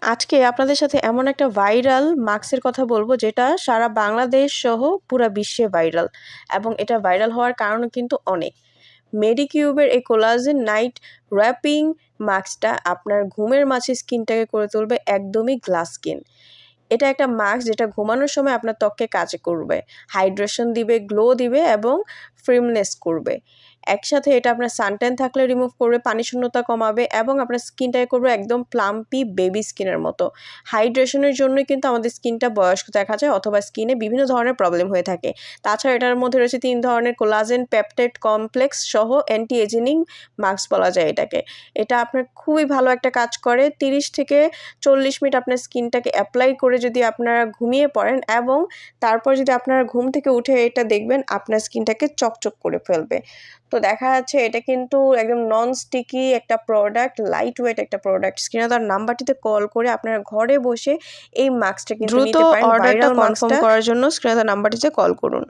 আজকে আপনাদের সাথে এমন একটা ভাইরাল মাস্কের কথা বলবো যেটা সারা বাংলাদেশ সহ পুরা বিশ্বে ভাইরাল এবং এটা ভাইরাল হওয়ার কারণ কিন্তু অনেক। মেডিকিউবের এই কোলাজেন নাইট র্যাপিং মাস্কটা আপনার ঘুমের মাঝে স্কিনটাকে করে তুলবে একদমই গ্লাস স্কিন। এটা একটা মাস্ক যেটা ঘুমানোর সময় আপনার ত্বককে কাজে করবে, হাইড্রেশন দিবে, গ্লো দিবে এবং ফ্রিমনেস করবে। একসাথে এটা আপনার সানট্যান থাকলে রিমুভ করবে, পানি শূন্যতা কমাবে এবং আপনার স্কিনটাকে করবে একদম প্লাম্পি বেবি স্কিনের মতো। হাইড্রেশনের জন্যই কিন্তু আমাদের স্কিনটা বয়স্ক দেখা যায় অথবা স্কিনে বিভিন্ন ধরনের প্রবলেম হয়ে থাকে। তাছাড়া এটার মধ্যে রয়েছে 3 ধরনের কোলাজেন পেপটাইড কমপ্লেক্স সহ অ্যান্টি এজিং মাস্ক বলা যায় এটাকে। এটা আপনার খুবই ভালো একটা কাজ করে। 30 থেকে 40 মিনিট আপনার স্কিনটাকে অ্যাপ্লাই করে যদি আপনারা ঘুমিয়ে পড়েন এবং তারপর যদি আপনারা ঘুম থেকে উঠে এটা দেখবেন আপনার স্কিনটাকে চকচক করে ফেলবে। তো দেখা যাচ্ছে এটা কিন্তু একদম নন স্টিকি একটা প্রোডাক্ট, লাইট ওয়েট একটা প্রোডাক্ট। স্ক্রিনে দেওয়া নাম্বারটিতে কল করে আপনারা ঘরে বসে এই মাস্কটা কিন্তু দ্রুত নিতে পারেন। অর্ডারটা ভাইরাল কনফার্ম মাস্কটা করার জন্য স্ক্রিনে দেওয়া নাম্বারটিতে কল করুন।